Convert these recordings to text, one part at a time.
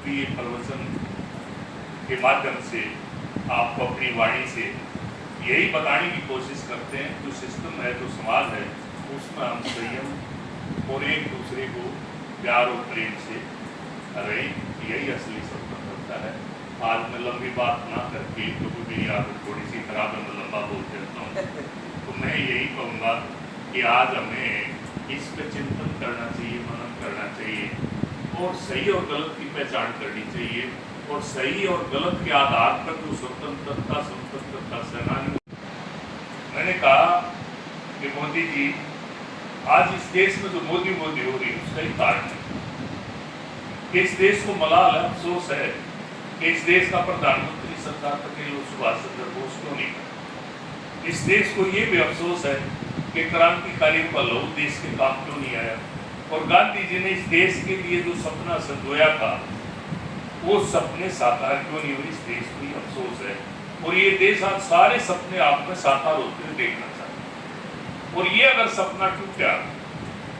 प्रिय प्रवचन के माध्यम से आपको अपनी वाणी से यही बताने की कोशिश करते हैं, जो सिस्टम है, जो समाज है, उसमें हम संयम और एक दूसरे को प्यार और प्रेम से रहें, यही असली स्वतंत्रता है। आज मैं लंबी बात ना करके, क्योंकि मेरी आदत थोड़ी सी खराब है, मैं लंबा बोल देता हूँ, तो मैं यही कहूँगा कि आज हमें इस पे चिंतन करना चाहिए, मनन करना चाहिए और सही और गलत की पहचान करनी चाहिए, और सही और गलत के आधार पर जो स्वतंत्रता सेनानी। मैंने कहा कि मोदी जी, आज इस देश में जो मोदी हो रही है उसका ही कारण है कि इस देश को मलाल है, अफसोस है कि इस देश का प्रधानमंत्री सरदार पटेल और सुभाष चंद्र बोस क्यों नहीं है। इस देश को ये भी अफसोस है कि क्रांतिकारी का लहू देश के काम क्यों नहीं आया, और गांधी जी ने इस देश के लिए जो सपना संजोया था वो सपने साकार क्यों नहीं हुए। इस देश को अफसोस है, और ये देश आज सारे सपने आप में साकार होते हुए देखना चाहता है। और ये अगर सपना टूट गया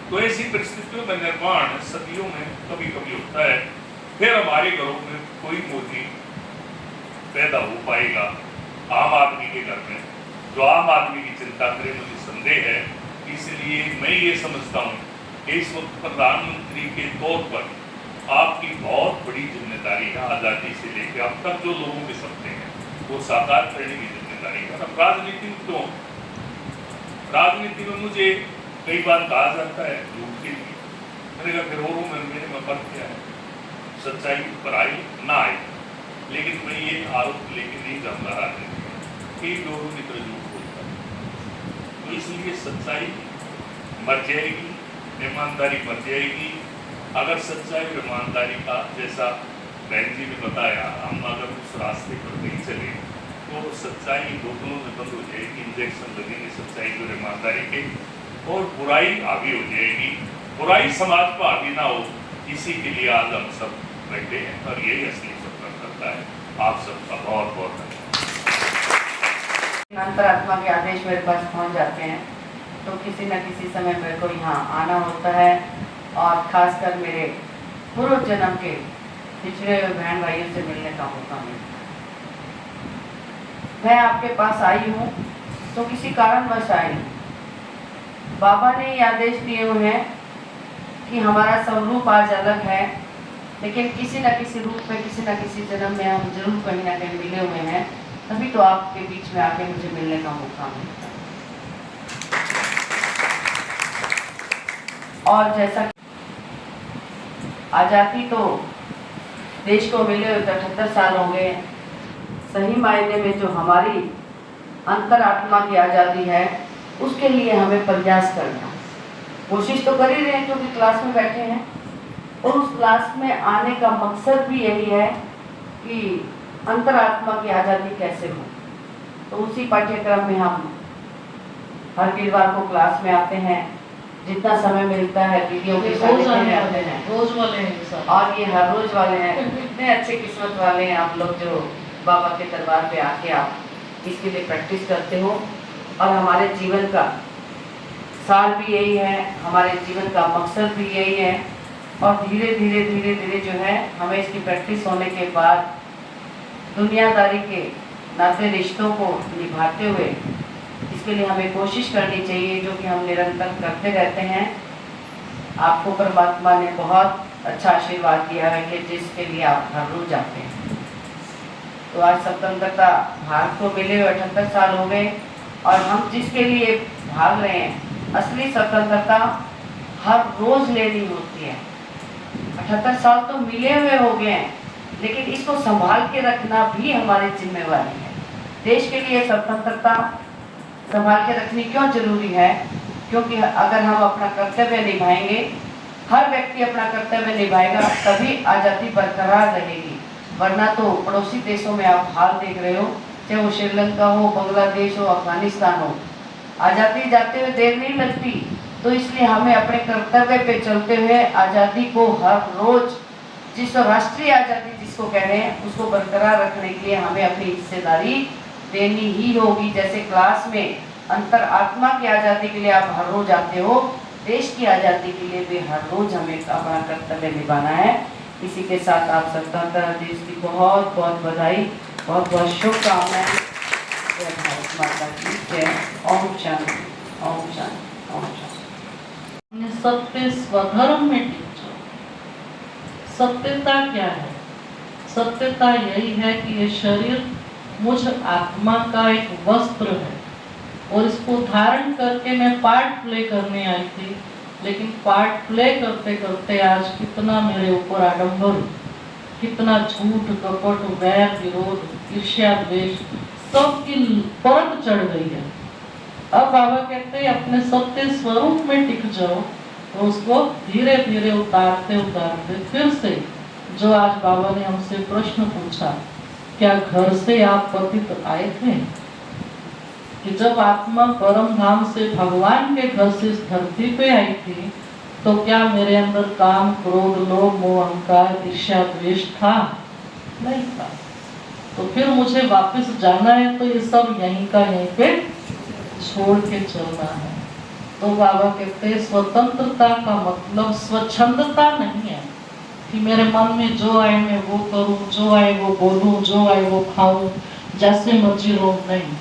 तो ऐसी परिस्थितियों में निर्माण सदियों में कभी कभी होता है, फिर हमारे घरों में कोई मोदी पैदा हो पाएगा आम आदमी के घर में, जो आम आदमी की चिंता करे, मुझे संदेह है। इसलिए मैं ये समझता हूँ कि इस वक्त प्रधानमंत्री के तौर पर आपकी बहुत बड़ी जिम्मेदारी है, आज़ादी से लेकर अब तक जो लोगों के सपने हैं वो साकार करने की जिम्मेदारी है। अब राजनीति में तो, राजनीति में मुझे कई बार कहा जाता है झूठ के लिए, मैंने कहा फिर और मेरे में फर्क क्या है, सच्चाई पर आई ना आई, लेकिन मैं ये आरोप लेके नहीं जाऊँगा राजनीति में, लोगों की तरह झूठ बोलता है, तो इसलिए सच्चाई मर जाएगी, ईमानदारी मर जाएगी। अगर सच्चाई और ईमानदारी का, जैसा बहन जी ने बताया, हम अगर उस रास्ते पर नहीं चले तो सच्चाई बोतलों में बंद हो जाएगी, इंजेक्शन लगेंगे सच्चाई और ईमानदारी के, और बुराई हावी हो जाएगी, बुराई समाज पर हावी ना हो। इसी के लिए आज हम सब बैठे हैं, और यही असली स्वतंत्रता है। आप सबका बहुत बहुत धन्यवाद। अंतरात्मा के आदेश मेरे पास पहुंच जाते हैं, तो किसी न किसी समय मेरे को यहाँ आना होता है, और खासकर मेरे पूर्व जन्म के पिछड़े हुए बहन भाइयों से मिलने का मौका मिलता है। मैं आपके पास आई हूँ तो किसी कारणवश आई हूँ। बाबा ने ये आदेश दिए हुए हैं कि हमारा स्वरूप आज अलग है, लेकिन किसी न किसी रूप में, किसी न किसी जन्म में हम जरूर कहीं ना कहीं मिले हुए हैं, तभी तो आपके बीच में आके मुझे मिलने का मौका मिलता है। और जैसा आज़ादी तो देश को मिले 78 साल हो गए, सही मायने में जो हमारी अंतरात्मा की आज़ादी है उसके लिए हमें प्रयास करना, कोशिश तो कर ही रहे हैं क्योंकि क्लास में बैठे हैं, और उस क्लास में आने का मकसद भी यही है कि अंतरात्मा की आज़ादी कैसे हो। तो उसी पाठ्यक्रम में हम हर वीरवार को क्लास में आते हैं, जितना समय मिलता है वीडियो के साथ आते हैं, रोज वाले हैं, और ये हर रोज वाले हैं। इतने अच्छे किस्मत वाले हैं आप लोग जो बाबा के दरबार पे आके आप इसके लिए प्रैक्टिस करते हो, और हमारे जीवन का सार भी यही है, हमारे जीवन का मकसद भी यही है, और धीरे धीरे जो है हमें इसकी प्रैक्टिस होने के बाद दुनियादारी के नाते रिश्तों को निभाते हुए इसके लिए हमें कोशिश करनी चाहिए, जो कि हम निरंतर करते रहते हैं। आपको परमात्मा ने बहुत अच्छा आशीर्वाद दिया है कि जिसके लिए आप हर रोज आते हैं। तो आज स्वतंत्रता भारत को मिले 78 साल हो गए, और हम जिसके लिए भाग रहे हैं, असली स्वतंत्रता हर रोज लेनी होती है। 78 साल तो मिले हुए हो गए हैं, लेकिन इसको संभाल के रखना भी हमारी जिम्मेवारी है। देश के लिए स्वतंत्रता संभाल के रखनी क्यों जरूरी है? क्योंकि अगर हम अपना कर्तव्य निभाएंगे, हर व्यक्ति अपना कर्तव्य निभाएगा, तभी आज़ादी बरकरार रहेगी। वरना तो पड़ोसी देशों में आप हाल देख रहे हो, चाहे वो श्रीलंका हो, बांग्लादेश हो, अफगानिस्तान हो, आज़ादी जाते हुए देर नहीं लगती। तो इसलिए हमें अपने कर्तव्य पे चलते हुए आज़ादी को हर रोज, जिस राष्ट्रीय आज़ादी जिसको कह रहे हैं, उसको बरकरार रखने के लिए हमें अपनी हिस्सेदारी देनी ही होगी। जैसे क्लास में अंतर आत्मा की आज़ादी के लिए आप हर रोज आते हो, देश की आज़ादी के लिए भी हर रोज हमें अपना कर्तव्य निभाना है। इसी के साथ आप स्वतंत्रता दिवस की बहुत बहुत बधाई, बहुत बहुत शुभकामनाएं। जय भारत माता की जय। ओम शांति, ओम शांति, ओम शांति। सत्य स्वधर्म में टिक जाओ। सत्यता क्या है? सत्यता यही है कि ये शरीर मुझ आत्मा का एक वस्त्र है और इसको धारण करके मैं पार्ट प्ले करने आई थी, लेकिन पार्ट प्ले करते करते आज कितना मेरे ऊपर आडंबर, कितना झूठ, कपट, वैर, विरोध, ईर्ष्या, द्वेष सबकी परत चढ़ गई है। अब बाबा कहते हैं अपने सत्य स्वरूप में टिक जाओ, तो उसको धीरे धीरे उतारते उतारते फिर से, जो आज बाबा ने हमसे प्रश्न पूछा, क्या घर से आप पतित आए थे? कि जब आत्मा परम धाम से भगवान के घर से इस धरती पे आई थी, तो क्या मेरे अंदर काम, क्रोध, लोभ, मोह, अहंकार, ईर्ष्या, द्वेष था? नहीं था। तो फिर मुझे वापस जाना है तो ये सब यहीं का यहीं पे छोड़ के चलना है। तो बाबा कहते हैं स्वतंत्रता का मतलब स्वच्छंदता नहीं है कि मेरे मन में जो आए मैं वो करूं, जो आए वो बोलूं, जो आए वो खाऊं, जैसे मर्जी रहूं। नहीं,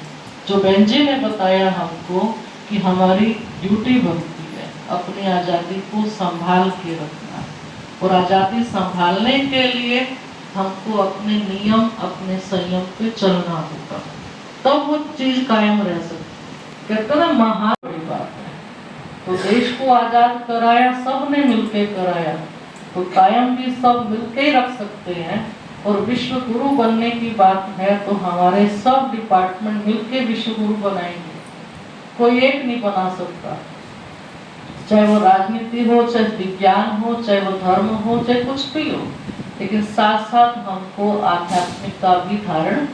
जो बहन जी ने बताया हमको कि हमारी ड्यूटी बनती है अपनी आज़ादी को संभाल के रखना, और आज़ादी संभालने के लिए हमको अपने नियम, अपने संयम पे चलना होगा, तब तो वो चीज कायम रह सकती। कहते ना महान बड़ी बात है। तो देश को आजाद कराया, सबने मिलके कराया, तो कायम भी सब मिलके ही रख सकते हैं। और विश्व गुरु बनने की बात है तो हमारे सब डिपार्टमेंट मिलके विश्व गुरु बनाएंगे, कोई एक नहीं बना सकता। चाहे वो राजनीति हो, चाहे विज्ञान हो, चाहे वो धर्म हो, चाहे कुछ भी हो, लेकिन साथ साथ हमको आध्यात्मिकता भी धारण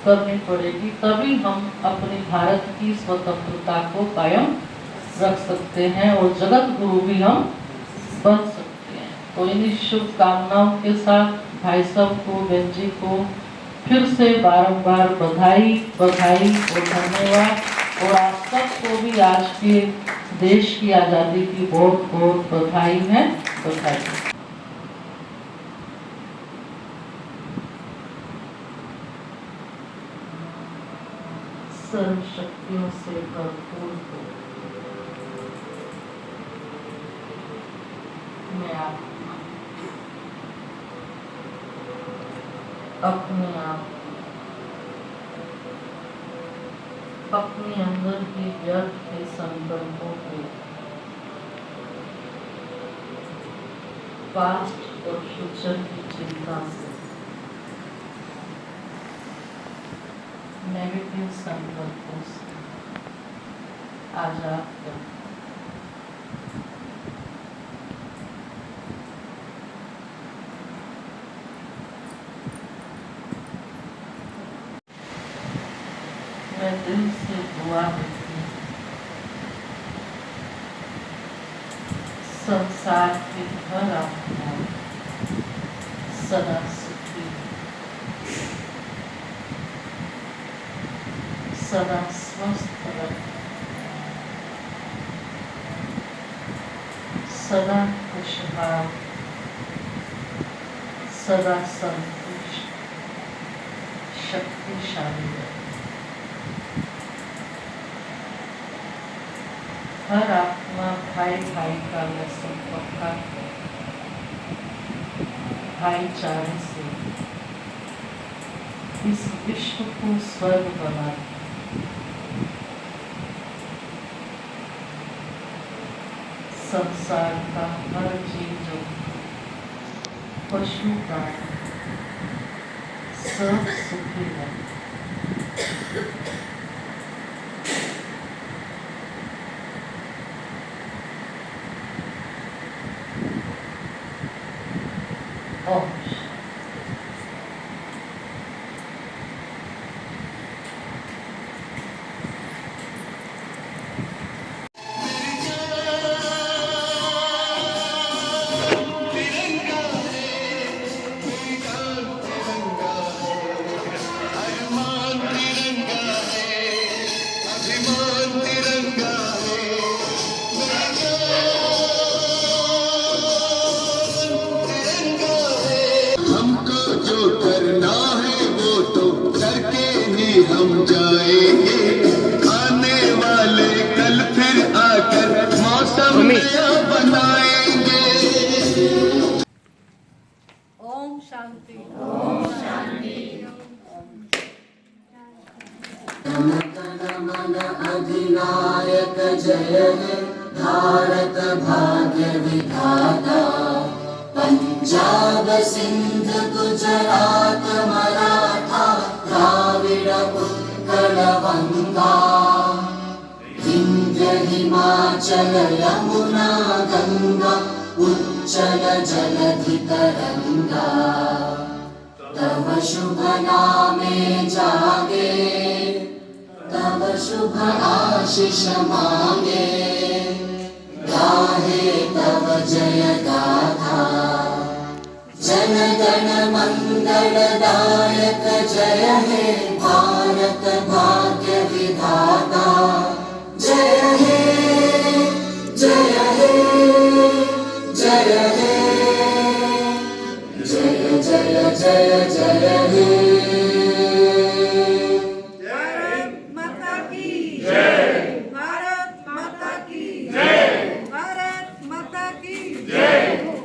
करनी पड़ेगी, तभी हम अपनी भारत की स्वतंत्रता को कायम रख सकते हैं और जगत गुरु भी हम बन सकते हैं। तो इन्हीं शुभकामनाओं के साथ भाई साहब को, बहन जी को फिर से बारंबार बधाई बधाई और धन्यवाद, और आप सबको भी आज के देश की आज़ादी की बहुत बहुत बधाई है, बधाई। सर्व शक्तियों से भरपूर हो मैं आप अपने आप अपने अंदर ही व्यर्थ के संकल्पों को, पास्ट और फ्यूचर की चिंता से, नेगेटिव संकल्पों से आजाद कर मैं दिल से दुआ देती हूँ संसार के हर आत्मा सदा सुखी, सदा स्वस्थ रहे, सदा खुशहाल, सदा संतुष्ट, शक्तिशाली रहे। हर आत्मा भाई भाई का यह संपर्क है, भाईचारे से इस विश्व को स्वर्ग बना, संसार का हर जीव जंतु, पशु प्राणी सब सुखी है। हम जाएंगे, आने वाले कल फिर आकर मौसम नया बनाएंगे। ओम शांति। अधिनायक जय हे भारत भाग्य विधाता। पंजाब सिंध गुजरात मराठा द्राविड़ उत्कल गंगा। विंध्य हिमाचल यमुना गंगा उच्चल जलधि तरंगा। तव शुभ नामे जागे, तव शुभ आशीष मांगे। गाहे तव जय गाथा, जन गण मंगल दायक जय हे भारत भाग्य विधाता। जय हे जय हे जय हे जय जय जय जय हे।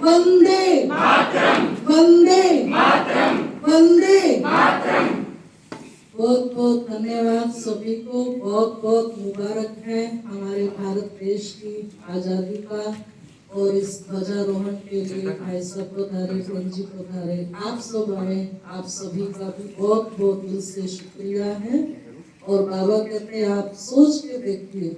वंदे मातरम, वंदे मातरम, वंदे मातरम। बहुत बहुत धन्यवाद सभी को। बहुत बहुत मुबारक है हमारे भारत देश की आज़ादी का। और इस ध्वजारोहण के लिए भाई साहब पधारे, जी पधारे, आप सब आए, आप सभी का भी बहुत बहुत दिल से शुक्रिया है। और बाबा कहते हैं आप सोच के देखिए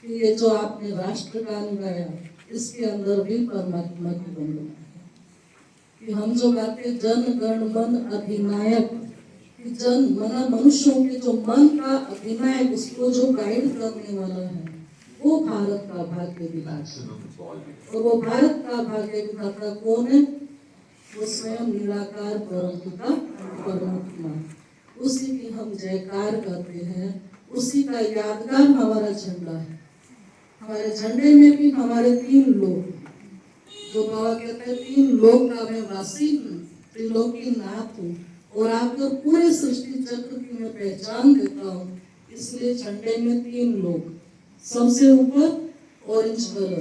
कि ये जो आपने राष्ट्रगान गाया इसके अंदर भी परमात्मा की वंदना है। कि हम जो गाते जन गण मन अधिनायक, कि जन मना मनुष्यों के जो मन का अधिनायक, उसको जो गाइड करने वाला है वो भारत का भाग्य विधाता। और वो भारत का भाग्य विधाता कौन है? वो स्वयं निराकार परमपिता परमात्मा। उसी की हम जयकार करते हैं, उसी का यादगार हमारा झंडा है। हमारे झंडे में भी हमारे 3 लोग, जो बाबा कहते हैं 3 लोक का मैं वासी हूँ, त्रिलोकी नाथ हूँ। और आपको पूरे सृष्टि चक्र की मैं पहचान देता हूँ। इसलिए झंडे में 3 लोग, सबसे ऊपर ऑरेंज कलर,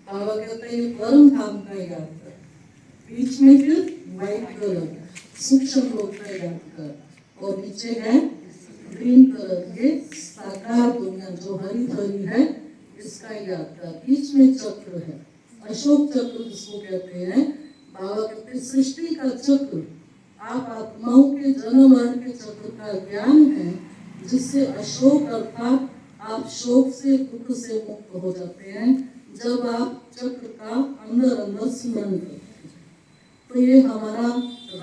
बाबा कहते हैं ये परम धाम का याद कर। बीच में फिर व्हाइट कलर, सूक्ष्म लोक का याद कर। और नीचे है ग्रीन कलर, ये साकार दुनिया जो हरी भरी है, इसका याद कर। बीच में चक्र है, अशोक चक्र जिसको कहते हैं। बाबा कहते हैं सृष्टि का चक्र आप आत्माओं के जन्म मरण के चक्र का ज्ञान है, जिससे अशोक अर्थात आप शोक से दुख से मुक्त हो जाते हैं जब आप चक्र का अंदर अंदर स्मरण करते हैं। तो ये हमारा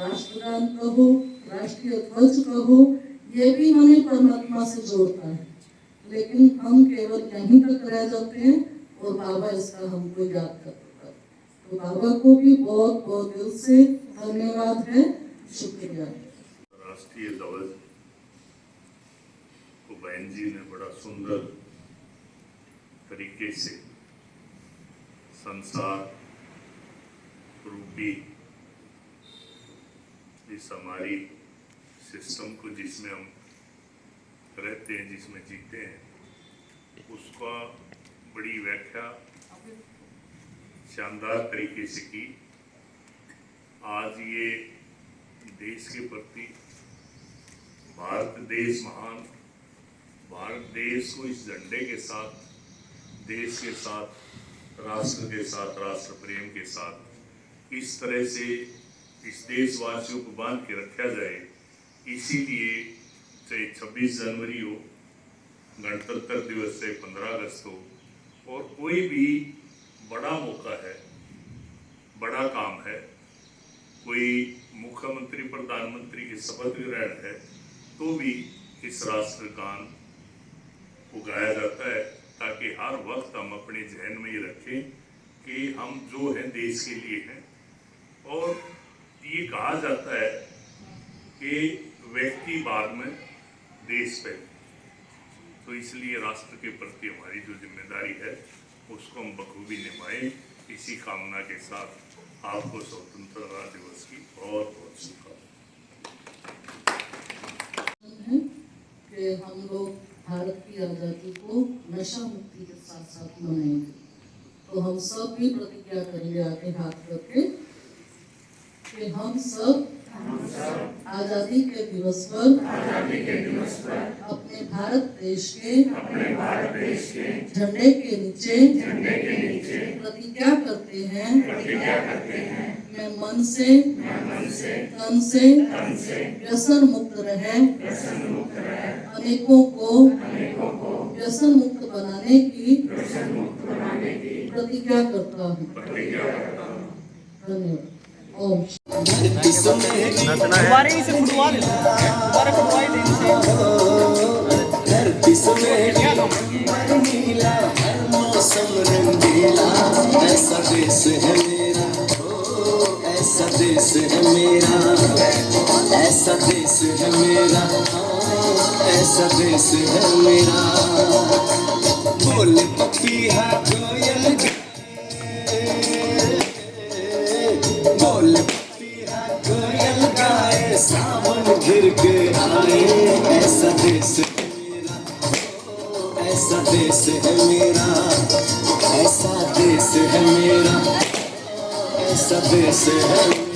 राष्ट्रगान कहो, राष्ट्रीय ध्वज कहो, ये भी हमें परमात्मा से जोड़ता है। लेकिन हम केवल यहीं तक रह जाते हैं और बाबा इसका हमको याद करता है। तो बाबा को भी बहुत बहुत दिल से धन्यवाद है, शुक्रिया। राष्ट्रीय ध्वज को बहन जी ने बड़ा सुंदर तरीके से संसार रूपी इस हमारी सिस्टम को जिसमें हम रहते हैं, जिसमें जीते हैं, उसका बड़ी व्याख्या शानदार तरीके से की। आज ये देश के प्रति, भारत देश महान, भारत देश को इस झंडे के साथ, देश के साथ, राष्ट्र के साथ, राष्ट्र प्रेम के साथ इस तरह से इस देशवासियों को बांध के रखा जाए। इसीलिए चाहे 26 जनवरी हो, गणतंत्र दिवस से 15 अगस्त हो, और कोई भी बड़ा मौका है, बड़ा काम है, कोई मुख्यमंत्री प्रधानमंत्री की शपथ ग्रहण है, तो भी इस राष्ट्रगान को गाया जाता है, ताकि हर वक्त हम अपने जहन में ये रखें कि हम जो हैं देश के लिए हैं। और ये कहा जाता है कि व्यक्ति बाद में, देश पहले। तो इसलिए राष्ट्र के प्रति हमारी जो जिम्मेदारी है उसको हम बखूबी निभाएं। इसी कामना के साथ आपको स्वतंत्रता दिवस की बहुत बहुत शुभकामनाएं। कि हम लोग भारत की आज़ादी को नशा मुक्ति के साथ साथ मनाएंगे। तो हम सब भी प्रतिज्ञा करेंगे आगे हाथ करके कि हम सब आज़ादी के दिवस पर अपने भारत देश के झंडे के नीचे प्रतिज्ञा करते हैं मैं मन से तन से व्यसन मुक्त रहे अनेकों को व्यसन मुक्त बनाने की प्रतिज्ञा करता हूँ। धन्यवाद। ओम दोबारा इसे फुटवा दे दोबारा फुटवा दे धरती समेत नीला हर मौसम रंगीला ऐसा देश है मेरा ओ ऐसा देश है मेरा ऐसा देश है मेरा ऐसा देश है मेरा बोले पपीहा कोयल बोले पपीहा कोयल गाए सावन घिर के आए ऐसा देश है मेरा ऐसा देश है मेरा ऐसा देश है मेरा ऐसा देश है